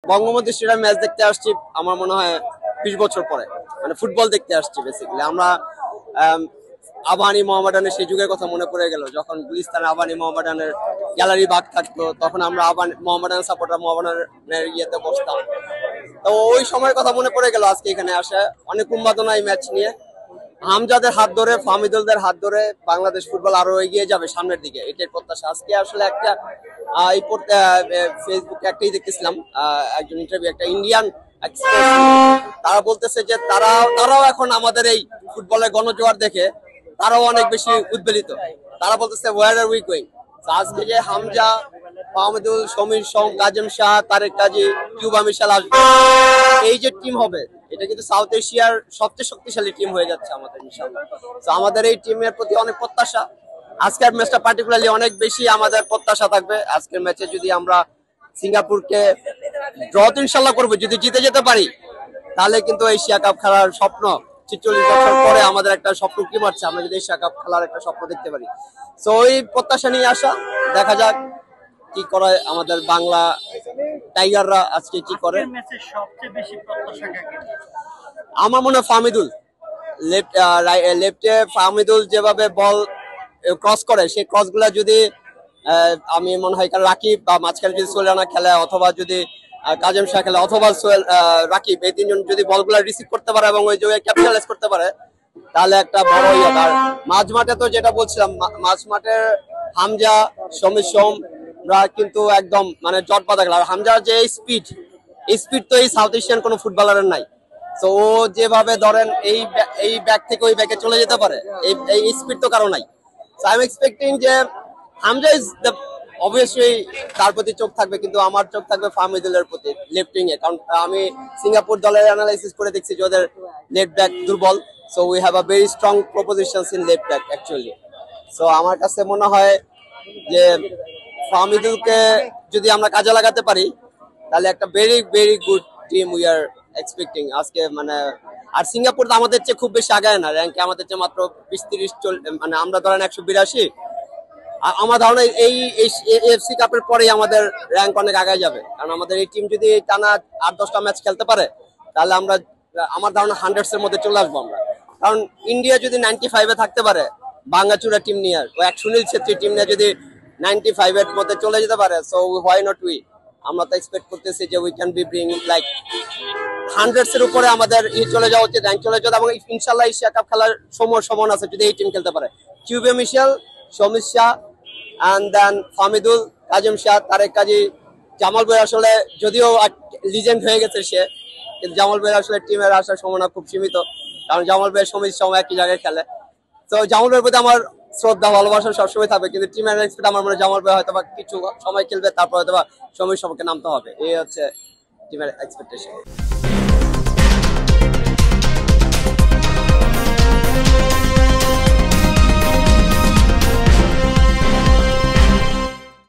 Bangabandhu stadium match দেখতে আসছি আমার মনে হয় 20 বছর পরে, মানে ফুটবল দেখতে আসছি বেসিক্যালি। আমরা আবাহনী মোহামেডানের সেই যুগের কথা মনে পড়ে গেল, যখন গুলিস্তান আবাহনী মোহামেডানের গ্যালারি বাগ থাকতো, তখন আমরা মোহামেডান সাপোর্টার মোহামেডানের ইয়েতে বসতাম। তো ওই সময়ের কথা মনে পড়ে গেল আজকে এখানে আসে, অনেক উন্মাদনা এই ম্যাচ নিয়ে। হামজাদের হাত ধরে, ফাহমিদুলদের হাত ধরে বাংলাদেশ ফুটবল আরো এগিয়ে যাবে সামনের দিকে, এটাই প্রত্যাশা। আজকে আসলে একটা ফেসবুকে একটাই দেখতেছিলাম, একজন ইন্টারভিউ, একটা ইন্ডিয়ান তারা বলতেছে যে তারাও এখন আমাদের এই ফুটবলের গণজোয়ার দেখে তারাও অনেক বেশি উদ্বেলিত। তারা বলতেছে ওয়ার আর উই গোয়িং। আজকে যে হামজা, ফাহমিদুল, সমীর সোম, কাজেম শাহ, তারেক কাজী, কিউবা মিশাল আসবে, এই যে টিম হবে, এটা কিন্তু সাউথ এশিয়ার সবচেয়ে শক্তিশালী টিম হয়ে যাচ্ছে আমাদের ইনশাআল্লাহ। তো আমাদের এই টিমের প্রতি অনেক প্রত্যাশা। আজকের ম্যাচটা পার্টিকুলারলি অনেক বেশি আমাদের প্রত্যাশা থাকবে। আজকের ম্যাচে যদি আমরা সিঙ্গাপুরকে ড্র তো ইনশাআল্লাহ করবো, যদি জিতে যেতে পারি তাহলে কিন্তু এশিয়া কাপ খেলার স্বপ্ন 46 বছর পরে আমাদের একটা স্বপ্ন কি মারছে, আমরা যদি এশিয়া কাপ খেলার একটা স্বপ্ন দেখতে পারি। তো ওই প্রত্যাশা নিয়ে আসা, দেখা যাক কি করে আমাদের বাংলা টাইগাররা আজকে কি করে। আমার মনে হয় ফাহমিদুল লেফটে ফাহমিদুল যেভাবে বল ক্রস করে, সেই ক্রস গুলা যদি আমি মনে হয় রাকিব বা মাঝখানে যদি সোহেল খেলে, অথবা যদি কাজেম শাহ খেলে, অথবা সোহেল রাকিব, এই তিনজন যদি বলগুলা রিসিভ করতে পারে এবং ওই জায়গায় ক্যাপিটালাইজ করতে পারে, তাহলে একটা বড় ইয়ে। আর মাঝ মাঠে তো যেটা বলছিলাম, মাঝ মাঠে হামজা, সমীর সোমরা কিন্তু একদম মানে জট বাঁধা গেল। আর হামজার যে স্পিড তো এই সাউথ এশিয়ান কোনো ফুটবলারের নাই। তো ও যেভাবে ধরেন এই ব্যাক থেকে ওই ব্যাকে চলে যেতে পারে, এই স্পিড তো কারো নাই। সো আই এম এক্সপেক্টিং যে হামজা ইজ দ্য অবভিয়াসলি, তার প্রতি চোখ থাকবে, কিন্তু আমার চোখ থাকবে ফাহমিদুলের প্রতি লেফটিং এ। কারণ আমি সিঙ্গাপুর দলের অ্যানালাইসিস করে দেখছি যে ওদের লেফট ব্যাক দুর্বল। So we have a very strong প্রপোজিশনস in left back actually. So আমার কাছে মনে হয় যে ফাহমিদুলকে যদি আমরা কাজে লাগাতে পারি, তাহলে একটা very very good team we are expecting আজকে। মানে আর সিঙ্গাপুর তো আমাদের চেয়ে খুব বেশি আগায় না, র্যাঙ্কে আমাদের চেয়ে মাত্র 20-30, মানে আমরা ধরেন 182। আমার ধারণা এই এএফসি কাপের পরেই আমাদের র্যাঙ্ক অনেক আগায় যাবে, কারণ আমাদের এই টিম যদি টানা 8-10টা ম্যাচ খেলতে পারে, তাহলে আমরা, আমার ধারণা, 100s এর মধ্যে চলে আসবো আমরা। কারণ ইন্ডিয়া যদি 95-এ থাকতে পারে ভাঙ্গাচুরা টিম নিয়ে, ও এক সুনীল ছেত্রী টিম নিয়ে যদি 95-এর মধ্যে চলে যেতে পারে, সো হোয়াই নট উই। আমরা তো এক্সপেক্ট করতেছি যে we can be bring like 100s এর উপরে আমাদের চলে যাওয়া উচিত, র্যাঙ্ক চলে যাওয়া, এবং ইনশাল্লাহ এশিয়া কাপ খেলার সমান আছে যদি এই টিম খেলতে পারে। কিউবে মিশেল, সমীর শাহ, and then ফাহমিদুল, কাজেম শাহ, তারেক কাজী, জামাল ভাই আসলে যদিও লিজেন্ড হয়ে গেছে সে, কিন্তু জামাল ভাই আসলে টিমের আসার সম্ভাবনা খুব সীমিত, কারণ জামাল ভাই সমীর সময় একই জায়গায় খেলে। তো জামাল ভাইয়ের প্রতি আমার শ্রদ্ধা ভালোবাসা সবসময় থাকবে, কিন্তু টিমের এক্সপেক্ট আমার মনে হয় জামাল ভাই হয়তো বা কিছু সময় খেলবে, তারপর হয়তো বা সমীর সবকে নামতে হবে। এই হচ্ছে টিমের এক্সপেকটেশন।